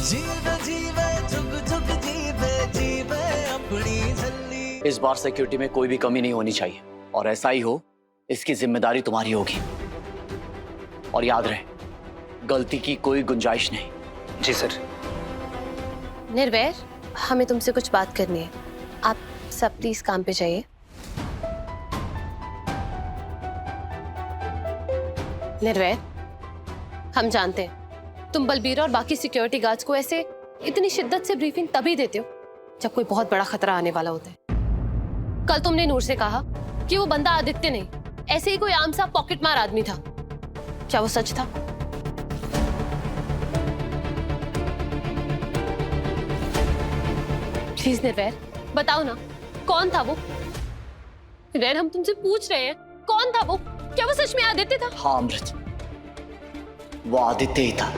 जीवे जीवे जुग जुग जीवे जीवे अपनी झल्ली। इस बार सिक्योरिटी में कोई भी कमी नहीं होनी चाहिए, और ऐसा ही हो इसकी जिम्मेदारी तुम्हारी होगी। और याद रहे, गलती की कोई गुंजाइश नहीं। जी सर। निर्वैर, हमें तुमसे कुछ बात करनी है। आप सब प्लीज काम पे जाइए। निर्वैर, हम जानते हैं तुम बलबीर और बाकी सिक्योरिटी गार्ड्स को ऐसे इतनी शिद्दत से ब्रीफिंग तभी देते हो जब कोई बहुत बड़ा खतरा आने वाला होता है। कल तुमने नूर से कहा कि वो बंदा आदित्य नहीं, ऐसे ही कोई आम सा पॉकेट मार आदमी था। क्या वो सच था? प्लीज निर्वैर, बताओ ना, कौन था वो? निर्वैर, हम तुमसे पूछ रहे हैं, कौन था वो? क्या वो सच में आदित्य था? हाँ अमृत, वो आदित्य ही था।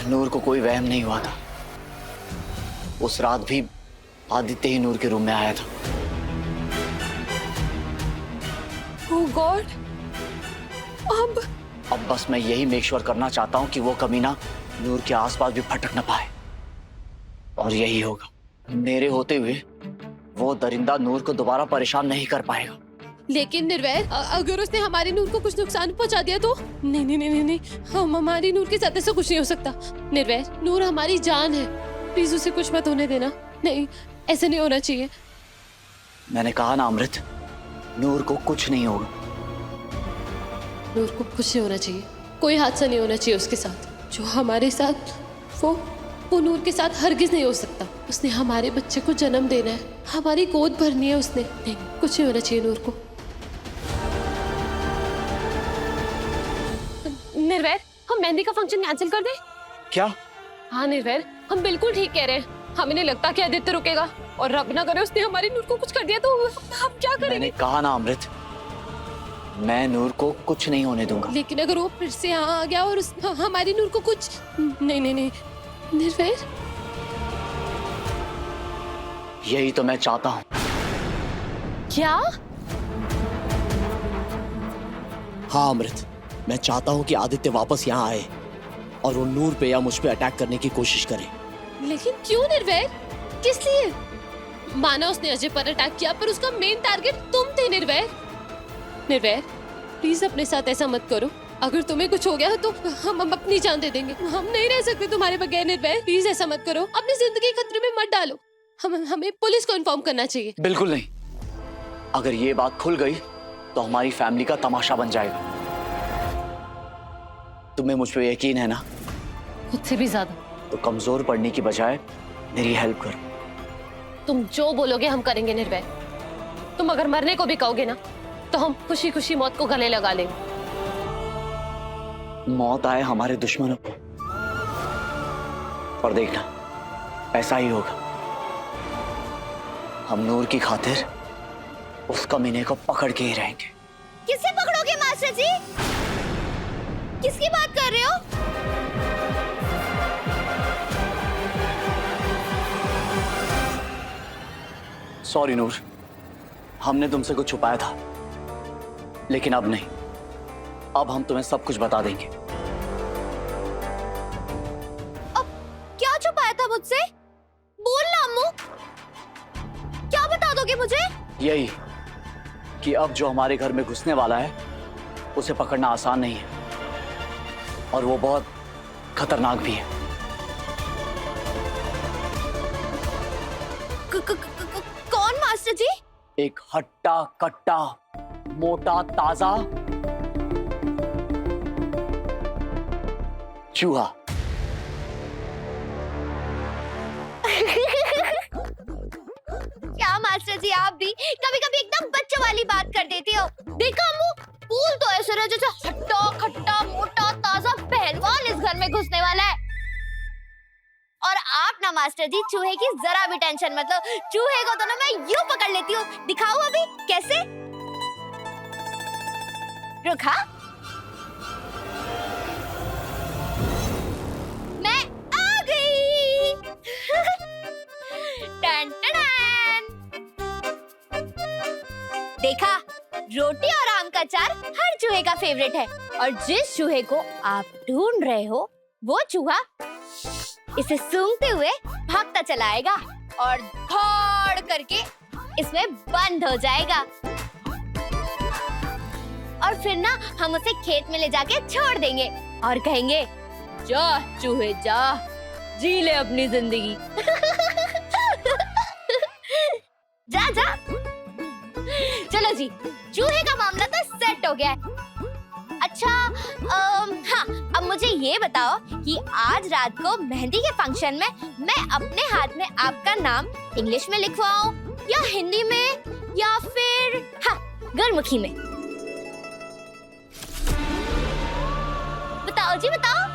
नूर को कोई वहम नहीं हुआ था। उस रात भी आदित्य ही नूर के रूम में आया था। ओह गॉड, अब बस मैं यही मेक श्योर करना चाहता हूं कि वो कमीना नूर के आसपास भी भटक न पाए, और यही होगा। मेरे होते हुए वो दरिंदा नूर को दोबारा परेशान नहीं कर पाएगा। लेकिन निर्वैर, अगर उसने हमारी नूर को कुछ नुकसान पहुंचा दिया तो? नहीं नहीं नहीं नहीं, हम हमारी नूर के साथ ऐसा कुछ नहीं हो सकता। निर्वैर, नूर हमारी जान है, प्लीज उसे कुछ मत होने देना। नहीं, ऐसे नहीं होना चाहिए। मैंने कहा ना अमृत, नूर को कुछ नहीं होगा। नूर को कुछ नहीं होना चाहिए, कोई हादसा नहीं होना चाहिए उसके साथ। जो हमारे साथ, वो नूर के साथ हरगिज नहीं हो सकता। उसने हमारे बच्चे को जन्म देना है, हमारी गोद भरनी है उसने। नहीं, कुछ नहीं होना चाहिए नूर को। निर्वैर, हम मेहंदी का फंक्शन कैंसिल कर दें? क्या? हाँ निर्वैर, हम बिल्कुल ठीक कह रहे हैं। हमें नहीं लगता कि आदित्य रुकेगा, और रब ना करे उसने हमारी नूर को कुछ कर दिया तो हम क्या करेंगे? मैंने कहा ना अमृत, मैं नूर को कुछ नहीं होने दूंगा। लेकिन अगर वो फिर से यहाँ आ गया और हमारी नूर को कुछ... नहीं नहीं नहीं निर्वैर, यही तो मैं चाहता हूँ। क्या? हाँ अमृत, मैं चाहता हूँ कि आदित्य वापस यहाँ आए और वो नूर पे या मुझ पे अटैक करने की कोशिश करे। लेकिन क्यों निर्वैर, किस लिए? माना उसने अजय पर अटैक किया, पर उसका मेन टारगेट तुम थे निर्वैर। निर्वैर, प्लीज अपने साथ ऐसा मत करो। अगर तुम्हें कुछ हो गया तो हम अपनी जान दे देंगे। हम नहीं रह सकते तुम्हारे बगैर निर्वैर, प्लीज ऐसा मत करो। अपनी जिंदगी खतरे में मत डालो। हमें पुलिस को इन्फॉर्म करना चाहिए। बिल्कुल नहीं। अगर ये बात खुल गई तो हमारी फैमिली का तमाशा बन जाएगा। तुम्हें मुझ पे यकीन है ना? खुद से भी ज्यादा। तो कमजोर पड़ने की बजाय मेरी हेल्प करो। तुम जो बोलोगे हम करेंगे निर्वैर। तुम अगर मरने को भी कहोगे ना तो हम खुशी खुशी मौत को गले लगा लेंगे। मौत आए हमारे दुश्मनों को, और देखना ऐसा ही होगा। हम नूर की खातिर उस कमीने को पकड़ के ही रहेंगे। किसे पकड़ोगे मास्टर जी? किसकी बात कर रहे हो? सॉरी नूर, हमने तुमसे कुछ छुपाया था, लेकिन अब नहीं। अब हम तुम्हें सब कुछ बता देंगे। अब क्या छुपाया था मुझसे? बोलना अम्मू, क्या बता दोगे मुझे? यही कि अब जो हमारे घर में घुसने वाला है उसे पकड़ना आसान नहीं है, और वो बहुत खतरनाक भी है। कौन मास्टर जी? एक हट्टा कट्टा मोटा ताजा चूहा। क्या मास्टर जी, आप भी कभी कभी एकदम बच्चों वाली बात कर देती हो। देखा अम्मू, फूल तो ऐसे रहा जैसे हट्टा खट्टा मोटा ताजा पहलवान इस घर में घुसने वाला है। और आप ना मास्टर जी, चूहे की जरा भी टेंशन मत लो। चूहे को तो ना मैं यूं पकड़ लेती हूँ। दिखाऊं अभी कैसे? रुका, मैं आ गई। टन टन। देखा, रोटी और आम का अचार हर चूहे चूहे का फेवरेट है और जिस चूहे को आप ढूंढ रहे हो वो चूहा इसे सूंघते हुए भागता चला आएगा और धड़ करके इसमें बंद हो जाएगा और फिर ना हम उसे खेत में ले जाके छोड़ देंगे और कहेंगे जा चूहे जा, जी ले अपनी जिंदगी। जा जा। चलो जी, चूहे का मामला तो सेट हो गया है। अच्छा हाँ, अब मुझे ये बताओ कि आज रात को मेहंदी के फंक्शन में मैं अपने हाथ में आपका नाम इंग्लिश में लिखवाऊं या हिंदी में या फिर हाँ गुरमुखी में? बताओ जी बताओ।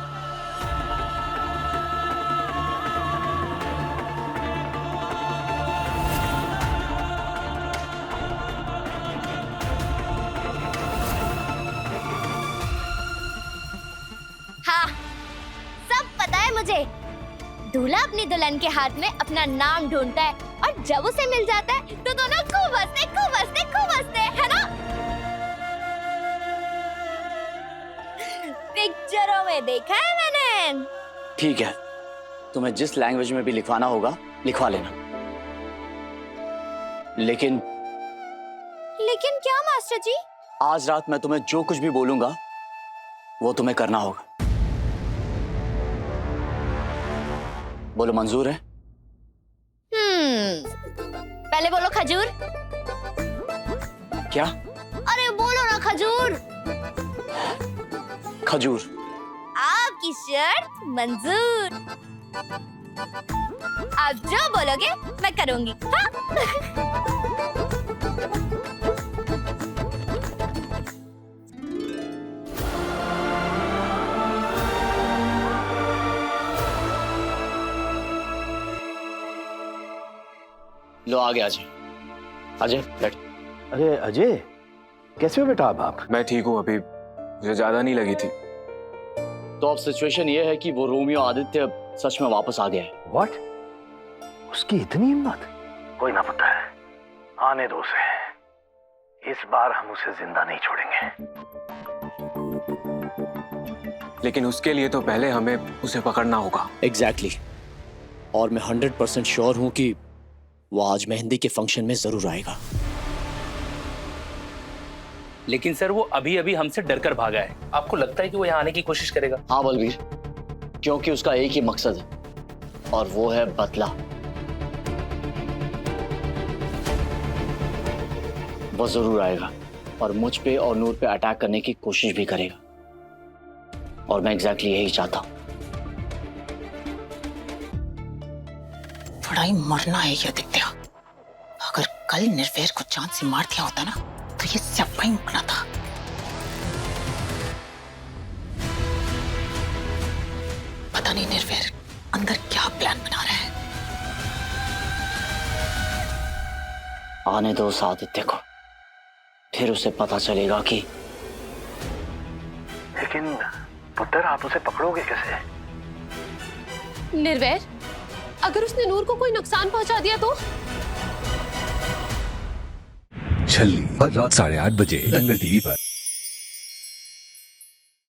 हाँ, सब पता है मुझे। दूल्हा अपनी दुल्हन के हाथ में अपना नाम ढूंढता है और जब उसे मिल जाता है तो दोनों खूब हंसते, है ना? पिक्चरों में देखा है मैंने। ठीक है, तुम्हें जिस लैंग्वेज में भी लिखवाना होगा लिखवा लेना, लेकिन क्या मास्टर जी? आज रात मैं तुम्हें जो कुछ भी बोलूंगा वो तुम्हें करना होगा। बोलो, मंजूर है? पहले बोलो खजूर। क्या? अरे बोलो ना खजूर। खजूर। आपकी शर्त मंजूर। आप जो बोलोगे मैं करूंगी। हाँ? लो आगे अजय। अजय बैठ। अरे अजय, कैसे हो बेटा आप? मैं ठीक हूँ, अभी मुझे ज्यादा नहीं लगी थी। तो अब सिचुएशन ये है कि वो रोमियो आदित्य सच में वापस आ गया है। व्हाट? उसकी इतनी हिम्मत? कोई ना पता है, आने दो उसे। इस बार हम उसे जिंदा नहीं छोड़ेंगे। लेकिन उसके लिए तो पहले हमें उसे पकड़ना होगा। एग्जैक्टली। और मैं 100% श्योर हूं कि वो आज मेहंदी के फंक्शन में जरूर आएगा। लेकिन सर वो अभी अभी हमसे डरकर भागा है। आपको लगता है कि वो यहाँ आने की कोशिश करेगा? हाँ बलबीर, क्योंकि उसका एक ही मकसद है और वो है बदला। वो जरूर आएगा और मुझ पे और नूर पे अटैक करने की कोशिश भी करेगा और मैं एग्जैक्टली यही चाहता हूं। थोड़ा ही मरना है ये दिखता। अगर कल निर्वैर को जान से मार दिया होता ना तो ये सब ही मुकना था। पता नहीं निर्वैर अंदर क्या प्लान बना रहा है। आने दो उस आदित्य को, फिर उसे पता चलेगा कि। लेकिन पुत्र, आप उसे पकड़ोगे कैसे? निर्वैर, अगर उसने नूर को कोई नुकसान पहुंचा दिया तो? छल्ली, रात 8:30 बजे, टीवी पर।